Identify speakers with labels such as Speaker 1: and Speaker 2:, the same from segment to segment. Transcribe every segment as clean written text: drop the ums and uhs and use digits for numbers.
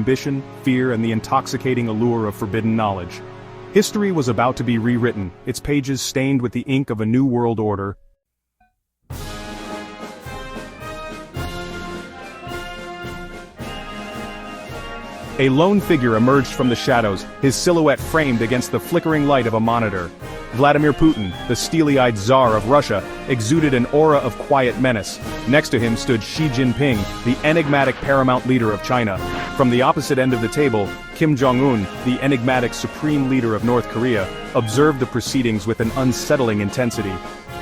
Speaker 1: ambition, fear, and the intoxicating allure of forbidden knowledge. History was about to be rewritten, its pages stained with the ink of a new world order. A lone figure emerged from the shadows, his silhouette framed against the flickering light of a monitor. Vladimir Putin, the steely-eyed Tsar of Russia, exuded an aura of quiet menace. Next to him stood Xi Jinping, the enigmatic paramount leader of China. From the opposite end of the table, Kim Jong-un, the enigmatic supreme leader of North Korea, observed the proceedings with an unsettling intensity.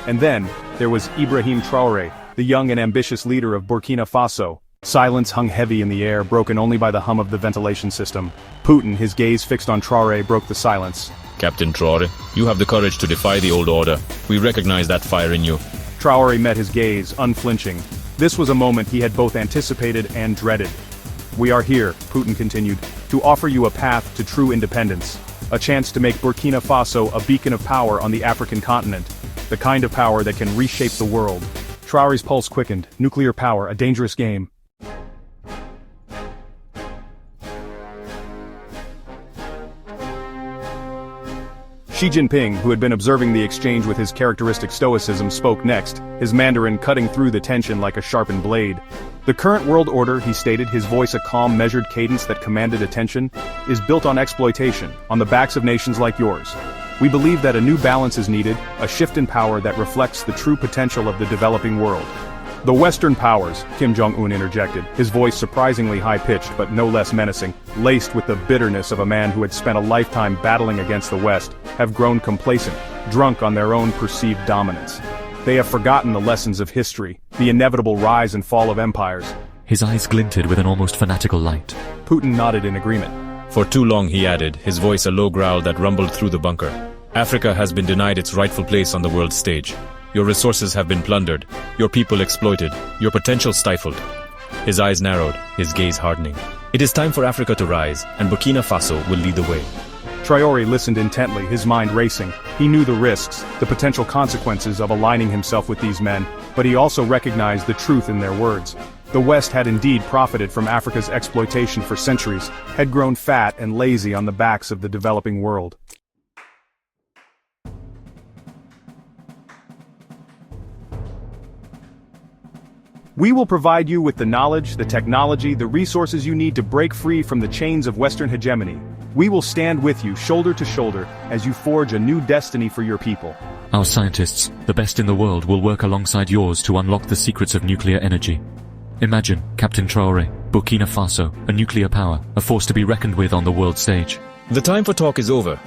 Speaker 1: And then, there was Ibrahim Traoré, the young and ambitious leader of Burkina Faso. Silence hung heavy in the air, broken only by the hum of the ventilation system. Putin, his gaze fixed on Traoré, broke the silence.
Speaker 2: Captain Traoré, you have the courage to defy the old order. We recognize that fire in you.
Speaker 1: Traoré met his gaze, unflinching. This was a moment he had both anticipated and dreaded. We are here, Putin continued, to offer you a path to true independence. A chance to make Burkina Faso a beacon of power on the African continent. The kind of power that can reshape the world. Traoré's pulse quickened. Nuclear power, a dangerous game. Xi Jinping, who had been observing the exchange with his characteristic stoicism, spoke next, his Mandarin cutting through the tension like a sharpened blade. The current world order, he stated, his voice a calm, measured cadence that commanded attention, is built on exploitation, on the backs of nations like yours. We believe that a new balance is needed, a shift in power that reflects the true potential of the developing world. The Western powers, Kim Jong-un interjected, his voice surprisingly high-pitched but no less menacing, laced with the bitterness of a man who had spent a lifetime battling against the West, have grown complacent, drunk on their own perceived dominance. They have forgotten the lessons of history, the inevitable rise and fall of empires.
Speaker 3: His eyes glinted with an almost fanatical light.
Speaker 1: Putin nodded in agreement.
Speaker 2: For too long, he added, his voice a low growl that rumbled through the bunker. Africa has been denied its rightful place on the world stage. Your resources have been plundered, your people exploited, your potential stifled. His eyes narrowed, his gaze hardening. It is time for Africa to rise, and Burkina Faso will lead the way.
Speaker 1: Traoré listened intently, his mind racing. He knew the risks, the potential consequences of aligning himself with these men, but he also recognized the truth in their words. The West had indeed profited from Africa's exploitation for centuries, had grown fat and lazy on the backs of the developing world. We will provide you with the knowledge, the technology, the resources you need to break free from the chains of Western hegemony. We will stand with you, shoulder to shoulder, as you forge a new destiny for your people.
Speaker 3: Our scientists, the best in the world, will work alongside yours to unlock the secrets of nuclear energy. Imagine, Captain Traoré, Burkina Faso, a nuclear power, a force to be reckoned with on the world stage.
Speaker 2: The time for talk is over.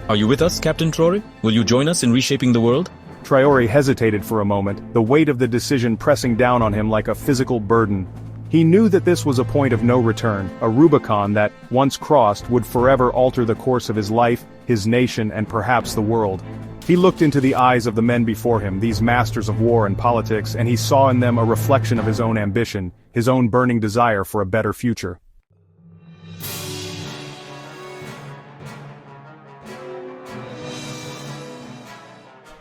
Speaker 2: Are you with us, Captain Traoré? Will you join us in reshaping the world?
Speaker 1: Traoré hesitated for a moment, the weight of the decision pressing down on him like a physical burden. He knew that this was a point of no return, a Rubicon that, once crossed, would forever alter the course of his life, his nation, and perhaps the world. He looked into the eyes of the men before him, these masters of war and politics, and he saw in them a reflection of his own ambition, his own burning desire for a better future.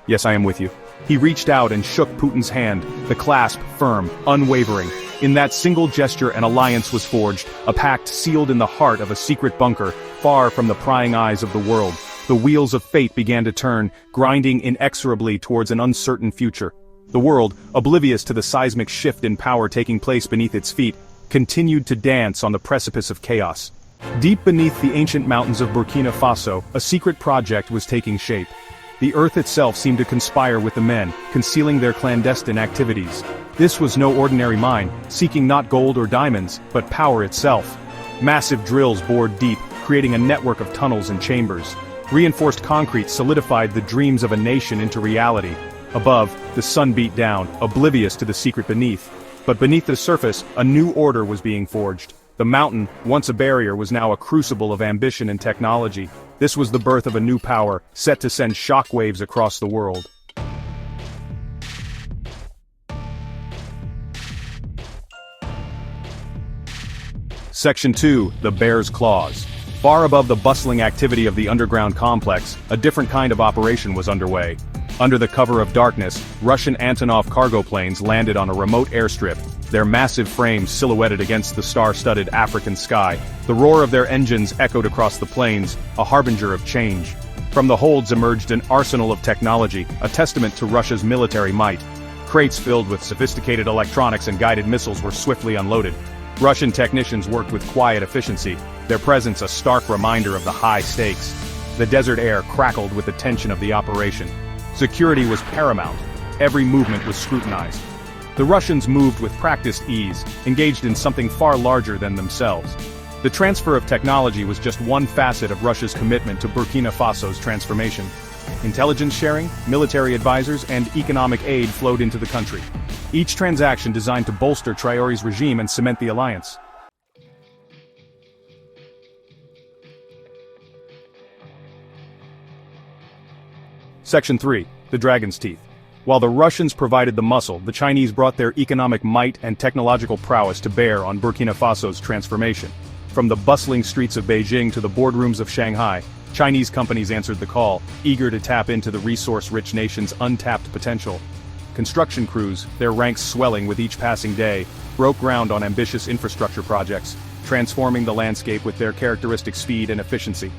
Speaker 1: Yes, I am with you. He reached out and shook Putin's hand, the clasp firm, unwavering. In that single gesture an alliance was forged, a pact sealed in the heart of a secret bunker, far from the prying eyes of the world. The wheels of fate began to turn, grinding inexorably towards an uncertain future. The world, oblivious to the seismic shift in power taking place beneath its feet, continued to dance on the precipice of chaos. Deep beneath the ancient mountains of Burkina Faso, a secret project was taking shape. The earth itself seemed to conspire with the men, concealing their clandestine activities. This was no ordinary mine, seeking not gold or diamonds, but power itself. Massive drills bored deep, creating a network of tunnels and chambers. Reinforced concrete solidified the dreams of a nation into reality. Above, the sun beat down, oblivious to the secret beneath. But beneath the surface, a new order was being forged. The mountain, once a barrier, was now a crucible of ambition and technology. This was the birth of a new power, set to send shockwaves across the world. Section 2, The Bear's Claws. Far above the bustling activity of the underground complex, a different kind of operation was underway. Under the cover of darkness, Russian Antonov cargo planes landed on a remote airstrip, their massive frames silhouetted against the star-studded African sky. The roar of their engines echoed across the plains, a harbinger of change. From the holds emerged an arsenal of technology, a testament to Russia's military might. Crates filled with sophisticated electronics and guided missiles were swiftly unloaded. Russian technicians worked with quiet efficiency, their presence a stark reminder of the high stakes. The desert air crackled with the tension of the operation. Security was paramount. Every movement was scrutinized. The Russians moved with practiced ease, engaged in something far larger than themselves. The transfer of technology was just one facet of Russia's commitment to Burkina Faso's transformation. Intelligence sharing, military advisors, and economic aid flowed into the country. Each transaction designed to bolster Traoré's regime and cement the alliance. Section 3. The Dragon's Teeth. While the Russians provided the muscle, the Chinese brought their economic might and technological prowess to bear on Burkina Faso's transformation. From the bustling streets of Beijing to the boardrooms of Shanghai, Chinese companies answered the call, eager to tap into the resource-rich nation's untapped potential. Construction crews, their ranks swelling with each passing day, broke ground on ambitious infrastructure projects, transforming the landscape with their characteristic speed and efficiency.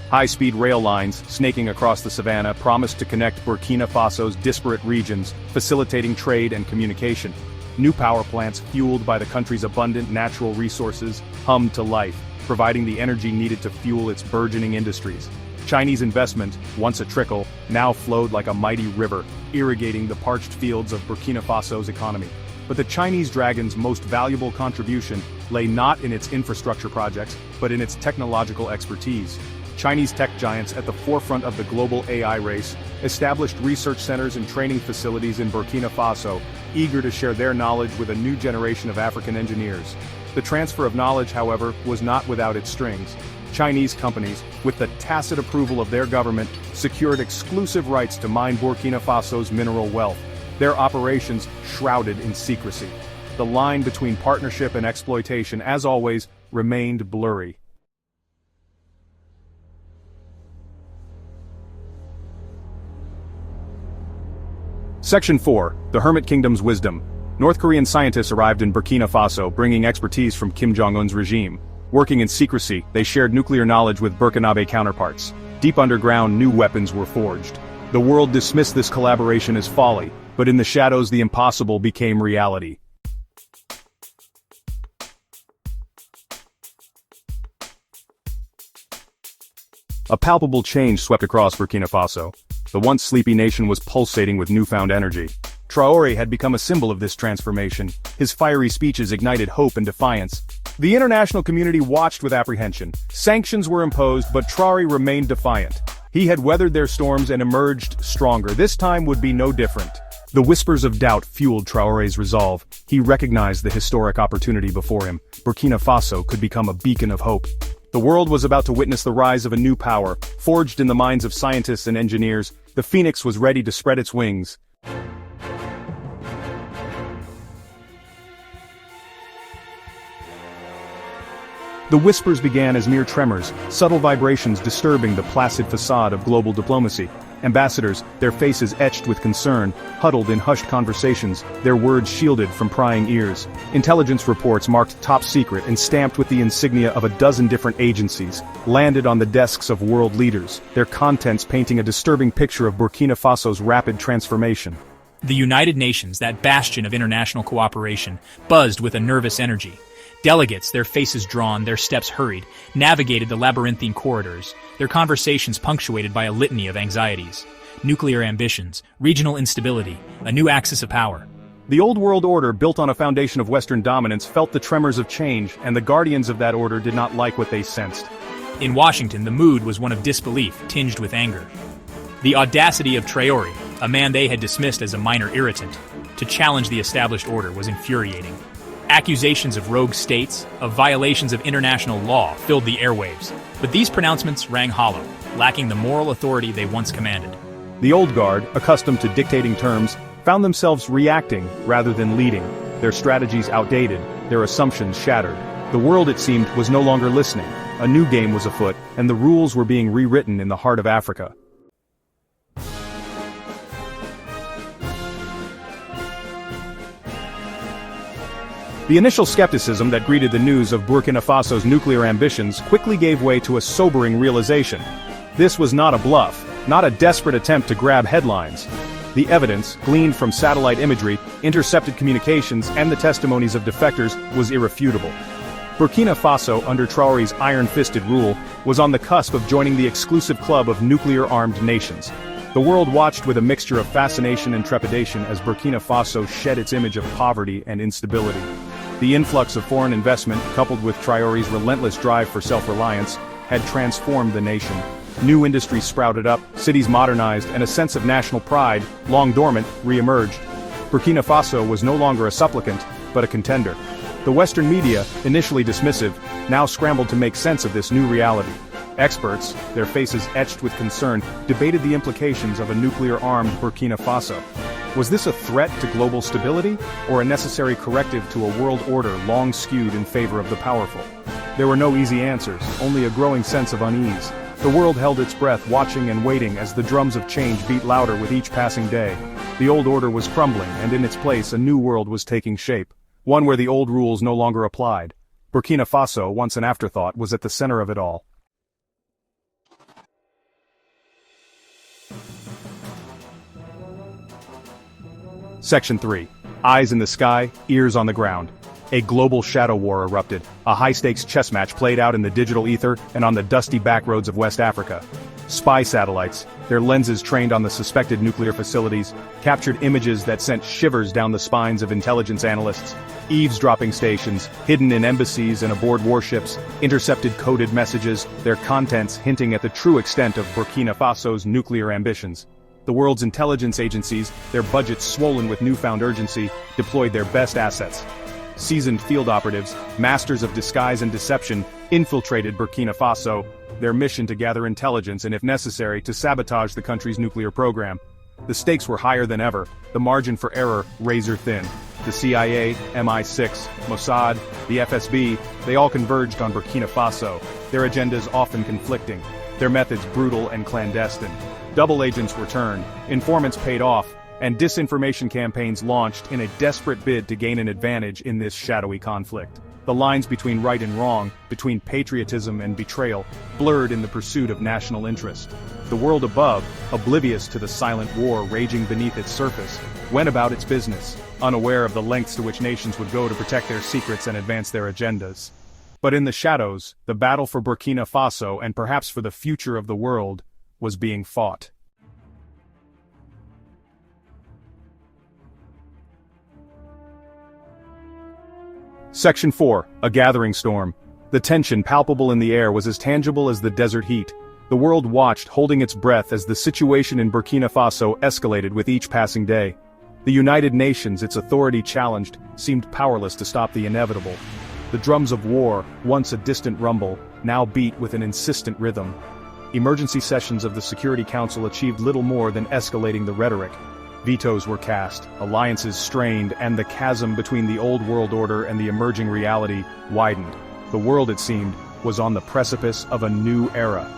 Speaker 1: High-speed rail lines, snaking across the savannah, promised to connect Burkina Faso's disparate regions, facilitating trade and communication. New power plants, fueled by the country's abundant natural resources, hummed to life, providing the energy needed to fuel its burgeoning industries. Chinese investment, once a trickle, now flowed like a mighty river, irrigating the parched fields of Burkina Faso's economy. But the Chinese dragon's most valuable contribution lay not in its infrastructure projects, but in its technological expertise. Chinese tech giants at the forefront of the global AI race established research centers and training facilities in Burkina Faso, eager to share their knowledge with a new generation of African engineers. The transfer of knowledge, however, was not without its strings. Chinese companies, with the tacit approval of their government, secured exclusive rights to mine Burkina Faso's mineral wealth, their operations shrouded in secrecy. The line between partnership and exploitation, as always, remained blurry. Section 4. The Hermit Kingdom's Wisdom. North Korean scientists arrived in Burkina Faso, bringing expertise from Kim Jong-un's regime. Working in secrecy, they shared nuclear knowledge with Burkinabe counterparts. Deep underground, new weapons were forged. The world dismissed this collaboration as folly, but in the shadows the impossible became reality. A palpable change swept across Burkina Faso. The once sleepy nation was pulsating with newfound energy. Traoré had become a symbol of this transformation. His fiery speeches ignited hope and defiance. The international community watched with apprehension. Sanctions were imposed, but Traoré remained defiant. He had weathered their storms and emerged stronger. This time would be no different. The whispers of doubt fueled Traoré's resolve. He recognized the historic opportunity before him. Burkina Faso could become a beacon of hope. The world was about to witness the rise of a new power, forged in the minds of scientists and engineers. The phoenix was ready to spread its wings. The whispers began as mere tremors, subtle vibrations disturbing the placid facade of global diplomacy. Ambassadors, their faces etched with concern, huddled in hushed conversations, their words shielded from prying ears. Intelligence reports marked top secret and stamped with the insignia of a dozen different agencies, landed on the desks of world leaders, their contents painting a disturbing picture of Burkina Faso's rapid transformation.
Speaker 4: The United Nations, that bastion of international cooperation, buzzed with a nervous energy. Delegates, their faces drawn, their steps hurried, navigated the labyrinthine corridors, their conversations punctuated by a litany of anxieties. Nuclear ambitions, regional instability, a new axis of power.
Speaker 1: The old world order, built on a foundation of Western dominance, felt the tremors of change, and the guardians of that order did not like what they sensed.
Speaker 4: In Washington, the mood was one of disbelief, tinged with anger. The audacity of Traoré, a man they had dismissed as a minor irritant, to challenge the established order was infuriating. Accusations of rogue states, of violations of international law, filled the airwaves, but these pronouncements rang hollow, lacking the moral authority they once commanded.
Speaker 1: The old guard, accustomed to dictating terms, found themselves reacting rather than leading, their strategies outdated, their assumptions shattered. The world, it seemed, was no longer listening. A new game was afoot, and the rules were being rewritten in the heart of Africa. The initial skepticism that greeted the news of Burkina Faso's nuclear ambitions quickly gave way to a sobering realization. This was not a bluff, not a desperate attempt to grab headlines. The evidence, gleaned from satellite imagery, intercepted communications, and the testimonies of defectors, was irrefutable. Burkina Faso, under Traoré's iron-fisted rule, was on the cusp of joining the exclusive club of nuclear-armed nations. The world watched with a mixture of fascination and trepidation as Burkina Faso shed its image of poverty and instability. The influx of foreign investment, coupled with Traoré's relentless drive for self-reliance, had transformed the nation. New industries sprouted up, cities modernized, and a sense of national pride, long dormant, re-emerged. Burkina Faso was no longer a supplicant, but a contender. The Western media, initially dismissive, now scrambled to make sense of this new reality. Experts, their faces etched with concern, debated the implications of a nuclear-armed Burkina Faso. Was this a threat to global stability, or a necessary corrective to a world order long skewed in favor of the powerful? There were no easy answers, only a growing sense of unease. The world held its breath, watching and waiting as the drums of change beat louder with each passing day. The old order was crumbling, and in its place a new world was taking shape, one where the old rules no longer applied. Burkina Faso, once an afterthought, was at the center of it all. Section 3. Eyes in the sky, ears on the ground. A global shadow war erupted, a high-stakes chess match played out in the digital ether and on the dusty backroads of West Africa. Spy satellites, their lenses trained on the suspected nuclear facilities, captured images that sent shivers down the spines of intelligence analysts. Eavesdropping stations, hidden in embassies and aboard warships, intercepted coded messages, their contents hinting at the true extent of Burkina Faso's nuclear ambitions. The world's intelligence agencies, their budgets swollen with newfound urgency, deployed their best assets. Seasoned field operatives, masters of disguise and deception, infiltrated Burkina Faso, their mission to gather intelligence and, if necessary, to sabotage the country's nuclear program. The stakes were higher than ever, the margin for error razor-thin. The CIA, MI6, Mossad, the FSB, they all converged on Burkina Faso, their agendas often conflicting, their methods brutal and clandestine. Double agents were turned, informants paid off, and disinformation campaigns launched in a desperate bid to gain an advantage in this shadowy conflict. The lines between right and wrong, between patriotism and betrayal, blurred in the pursuit of national interest. The world above, oblivious to the silent war raging beneath its surface, went about its business, unaware of the lengths to which nations would go to protect their secrets and advance their agendas. But in the shadows, the battle for Burkina Faso and perhaps for the future of the world was being fought. Section 4. A gathering storm. The tension palpable in the air was as tangible as the desert heat. The world watched, holding its breath as the situation in Burkina Faso escalated with each passing day. The United Nations, its authority challenged, seemed powerless to stop the inevitable. The drums of war, once a distant rumble, now beat with an insistent rhythm. Emergency sessions of the Security Council achieved little more than escalating the rhetoric. Vetoes were cast, alliances strained, and the chasm between the old world order and the emerging reality widened. The world, it seemed, was on the precipice of a new era.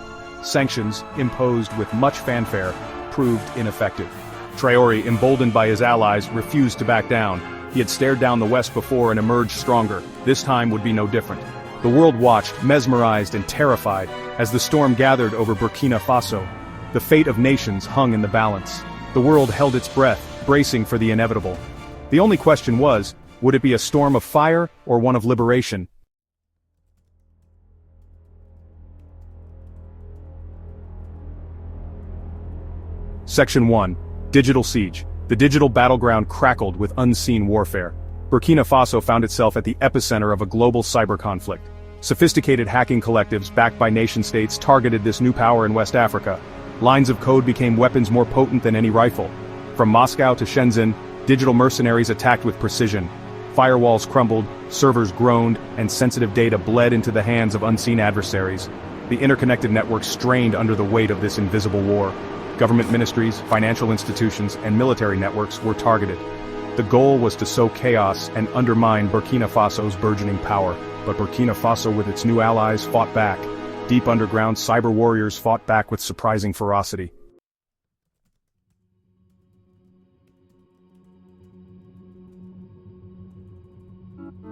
Speaker 1: Sanctions, imposed with much fanfare, proved ineffective. Traoré, emboldened by his allies, refused to back down. He had stared down the West before and emerged stronger. This time would be no different. The world watched, mesmerized and terrified, as the storm gathered over Burkina Faso. The fate of nations hung in the balance. The world held its breath, bracing for the inevitable. The only question was, would it be a storm of fire or one of liberation? Section 1. Digital Siege. The digital battleground crackled with unseen warfare. Burkina Faso found itself at the epicenter of a global cyber conflict. Sophisticated hacking collectives backed by nation-states targeted this new power in West Africa. Lines of code became weapons more potent than any rifle. From Moscow to Shenzhen, digital mercenaries attacked with precision. Firewalls crumbled, servers groaned, and sensitive data bled into the hands of unseen adversaries. The interconnected network strained under the weight of this invisible war. Government ministries, financial institutions, and military networks were targeted. The goal was to sow chaos and undermine Burkina Faso's burgeoning power. But Burkina Faso, with its new allies, fought back. Deep underground cyber warriors fought back with surprising ferocity.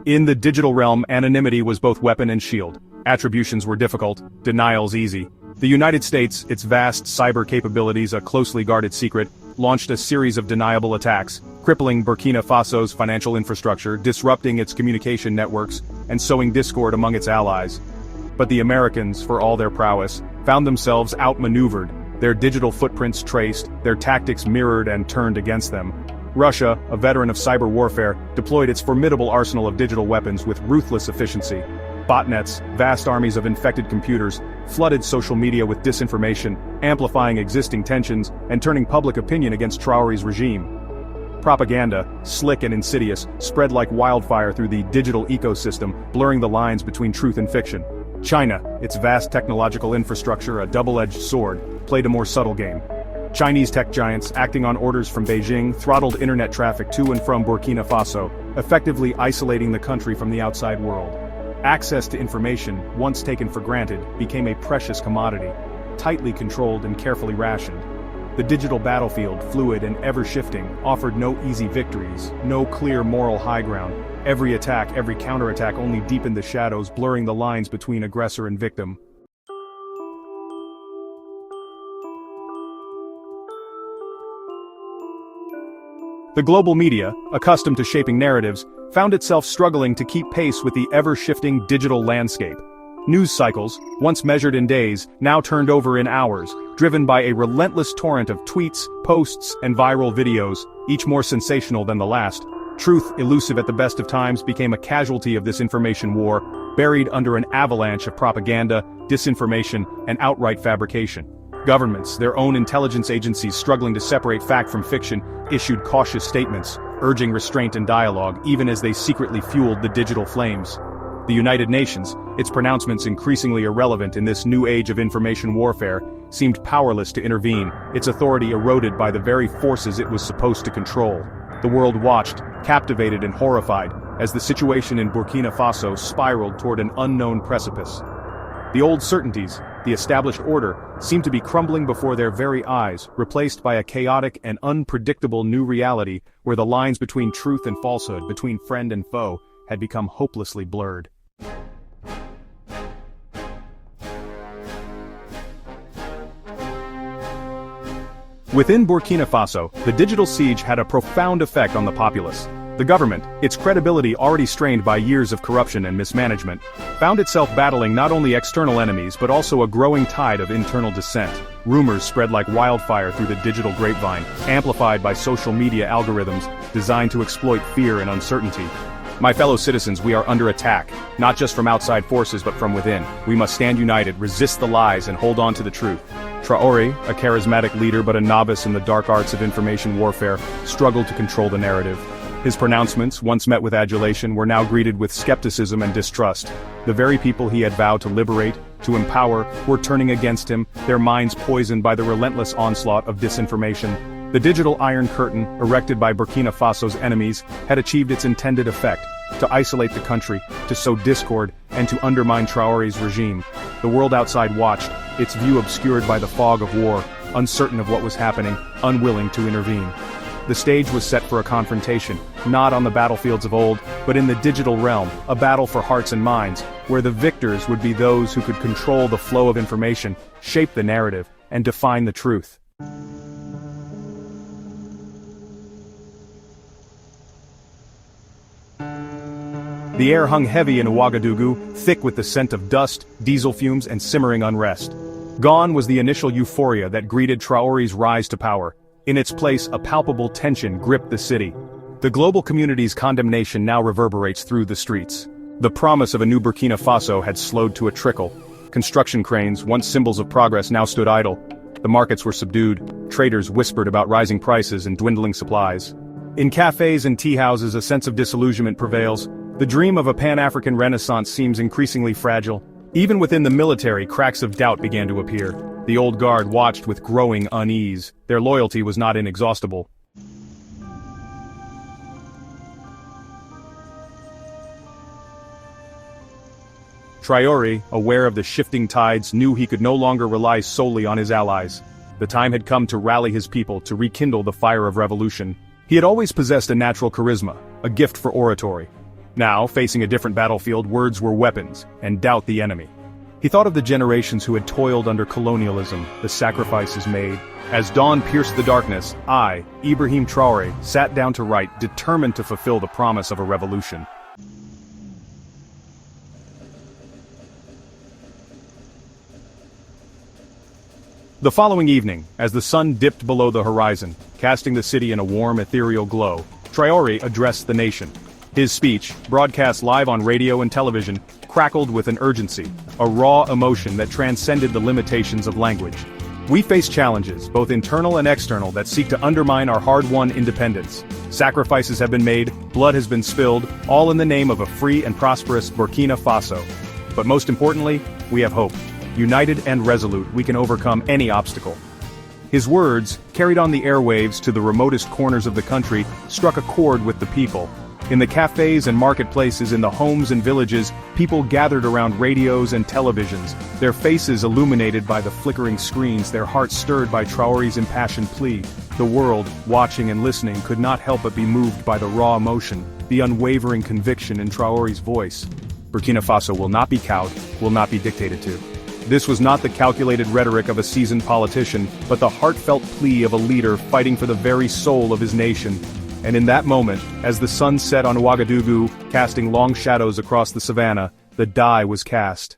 Speaker 1: In the digital realm, anonymity was both weapon and shield. Attributions were difficult, denials easy. The United States, its vast cyber capabilities a closely guarded secret, launched a series of deniable attacks, crippling Burkina Faso's financial infrastructure, disrupting its communication networks, and sowing discord among its allies. But the Americans, for all their prowess, found themselves outmaneuvered, their digital footprints traced, their tactics mirrored and turned against them. Russia, a veteran of cyber warfare, deployed its formidable arsenal of digital weapons with ruthless efficiency. Botnets, vast armies of infected computers, flooded social media with disinformation, amplifying existing tensions and turning public opinion against Traoré's regime. Propaganda, slick and insidious, spread like wildfire through the digital ecosystem, blurring the lines between truth and fiction. China, its vast technological infrastructure a double-edged sword, played a more subtle game. Chinese tech giants, acting on orders from Beijing, throttled internet traffic to and from Burkina Faso, effectively isolating the country from the outside world. Access to information, once taken for granted, became a precious commodity, tightly controlled and carefully rationed. The digital battlefield, fluid and ever-shifting, offered no easy victories, no clear moral high ground. Every attack, every counterattack only deepened the shadows, blurring the lines between aggressor and victim. The global media, accustomed to shaping narratives, found itself struggling to keep pace with the ever-shifting digital landscape. News cycles, once measured in days, now turned over in hours, driven by a relentless torrent of tweets, posts, and viral videos, each more sensational than the last. Truth, elusive at the best of times, became a casualty of this information war, buried under an avalanche of propaganda, disinformation, and outright fabrication. Governments, their own intelligence agencies struggling to separate fact from fiction, issued cautious statements, urging restraint and dialogue, even as they secretly fueled the digital flames. The United Nations, its pronouncements increasingly irrelevant in this new age of information warfare, seemed powerless to intervene, its authority eroded by the very forces it was supposed to control. The world watched, captivated and horrified, as the situation in Burkina Faso spiraled toward an unknown precipice. The old certainties, the established order, seemed to be crumbling before their very eyes, replaced by a chaotic and unpredictable new reality where the lines between truth and falsehood, between friend and foe, had become hopelessly blurred. Within Burkina Faso, the digital siege had a profound effect on the populace. The government, its credibility already strained by years of corruption and mismanagement, found itself battling not only external enemies but also a growing tide of internal dissent. Rumors spread like wildfire through the digital grapevine, amplified by social media algorithms designed to exploit fear and uncertainty. My fellow citizens, we are under attack, not just from outside forces but from within. We must stand united, resist the lies, and hold on to the truth. Traoré, a charismatic leader but a novice in the dark arts of information warfare, struggled to control the narrative. His pronouncements, once met with adulation, were now greeted with skepticism and distrust. The very people he had vowed to liberate, to empower, were turning against him, their minds poisoned by the relentless onslaught of disinformation. The digital Iron Curtain, erected by Burkina Faso's enemies, had achieved its intended effect, to isolate the country, to sow discord, and to undermine Traoré's regime. The world outside watched, its view obscured by the fog of war, uncertain of what was happening, unwilling to intervene. The stage was set for a confrontation, not on the battlefields of old, but in the digital realm, a battle for hearts and minds, where the victors would be those who could control the flow of information, shape the narrative, and define the truth. The air hung heavy in Ouagadougou, thick with the scent of dust, diesel fumes, and simmering unrest. Gone was the initial euphoria that greeted Traoré's rise to power. In its place, a palpable tension gripped the city. The global community's condemnation now reverberates through the streets. The promise of a new Burkina Faso had slowed to a trickle. Construction cranes, once symbols of progress, now stood idle. The markets were subdued, traders whispered about rising prices and dwindling supplies. In cafes and tea houses, a sense of disillusionment prevails. The dream of a Pan-African renaissance seems increasingly fragile. Even within the military, cracks of doubt began to appear. The old guard watched with growing unease. Their loyalty was not inexhaustible. Traoré, aware of the shifting tides, knew he could no longer rely solely on his allies. The time had come to rally his people, to rekindle the fire of revolution. He had always possessed a natural charisma, a gift for oratory. Now, facing a different battlefield, words were weapons, and doubt the enemy. He thought of the generations who had toiled under colonialism, the sacrifices made. As dawn pierced the darkness, I, Ibrahim Traoré, sat down to write, determined to fulfill the promise of a revolution. The following evening, as the sun dipped below the horizon, casting the city in a warm, ethereal glow, Traoré addressed the nation. His speech, broadcast live on radio and television, crackled with an urgency, a raw emotion that transcended the limitations of language. We face challenges, both internal and external, that seek to undermine our hard-won independence. Sacrifices have been made, blood has been spilled, all in the name of a free and prosperous Burkina Faso. But most importantly, we have hope. United and resolute, we can overcome any obstacle. His words, carried on the airwaves to the remotest corners of the country, struck a chord with the people. In the cafes and marketplaces, in the homes and villages, people gathered around radios and televisions, their faces illuminated by the flickering screens, their hearts stirred by Traoré's impassioned plea. The world, watching and listening, could not help but be moved by the raw emotion, the unwavering conviction in Traoré's voice. Burkina Faso will not be cowed, will not be dictated to. This was not the calculated rhetoric of a seasoned politician, but the heartfelt plea of a leader fighting for the very soul of his nation. And in that moment, as the sun set on Ouagadougou, casting long shadows across the savannah, the die was cast.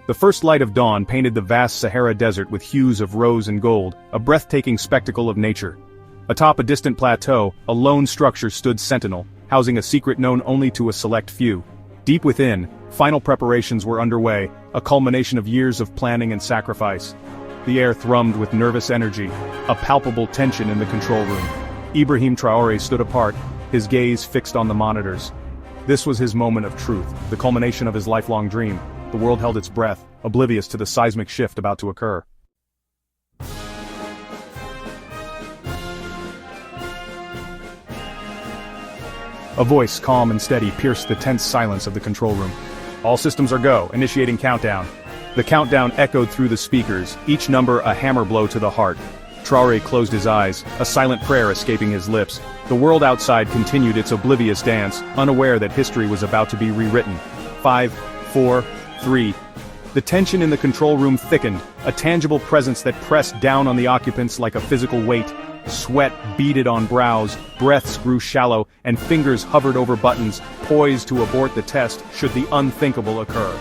Speaker 1: The first light of dawn painted the vast Sahara Desert with hues of rose and gold, a breathtaking spectacle of nature. Atop a distant plateau, a lone structure stood sentinel, housing a secret known only to a select few. Deep within, final preparations were underway, a culmination of years of planning and sacrifice. The air thrummed with nervous energy, a palpable tension in the control room. Ibrahim Traoré stood apart, his gaze fixed on the monitors. This was his moment of truth, the culmination of his lifelong dream. The world held its breath, oblivious to the seismic shift about to occur. A voice, calm and steady, pierced the tense silence of the control room. All systems are go, initiating countdown. The countdown echoed through the speakers, each number a hammer blow to the heart. Traoré closed his eyes, a silent prayer escaping his lips. The world outside continued its oblivious dance, unaware that history was about to be rewritten. 5, 4, 3. The tension in the control room thickened, a tangible presence that pressed down on the occupants like a physical weight. Sweat beaded on brows, breaths grew shallow, and fingers hovered over buttons, poised to abort the test should the unthinkable occur.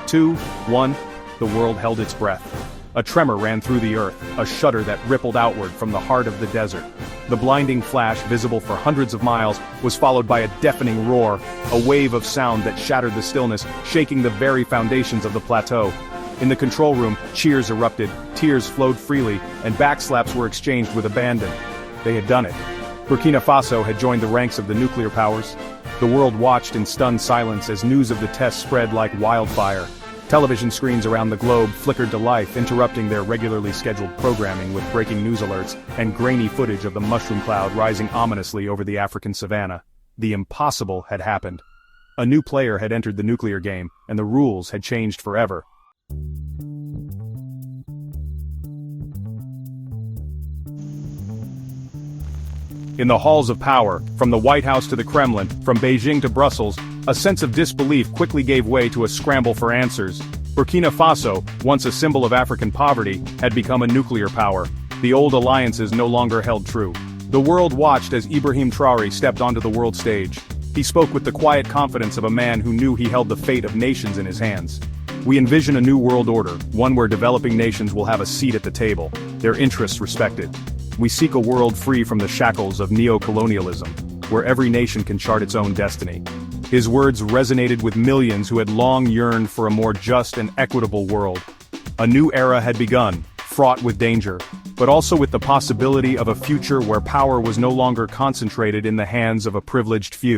Speaker 1: 2, 1, the world held its breath. A tremor ran through the earth, a shudder that rippled outward from the heart of the desert. The blinding flash, visible for hundreds of miles, was followed by a deafening roar, a wave of sound that shattered the stillness, shaking the very foundations of the plateau. In the control room, cheers erupted, tears flowed freely, and backslaps were exchanged with abandon. They had done it. Burkina Faso had joined the ranks of the nuclear powers. The world watched in stunned silence as news of the test spread like wildfire. Television screens around the globe flickered to life, interrupting their regularly scheduled programming with breaking news alerts and grainy footage of the mushroom cloud rising ominously over the African savanna. The impossible had happened. A new player had entered the nuclear game, and the rules had changed forever. In the halls of power, from the White House to the Kremlin, from Beijing to Brussels, a sense of disbelief quickly gave way to a scramble for answers. Burkina Faso, once a symbol of African poverty, had become a nuclear power. The old alliances no longer held true. The world watched as Ibrahim Traoré stepped onto the world stage. He spoke with the quiet confidence of a man who knew he held the fate of nations in his hands. We envision a new world order, one where developing nations will have a seat at the table, their interests respected. We seek a world free from the shackles of neo-colonialism, where every nation can chart its own destiny. His words resonated with millions who had long yearned for a more just and equitable world. A new era had begun, fraught with danger, but also with the possibility of a future where power was no longer concentrated in the hands of a privileged few.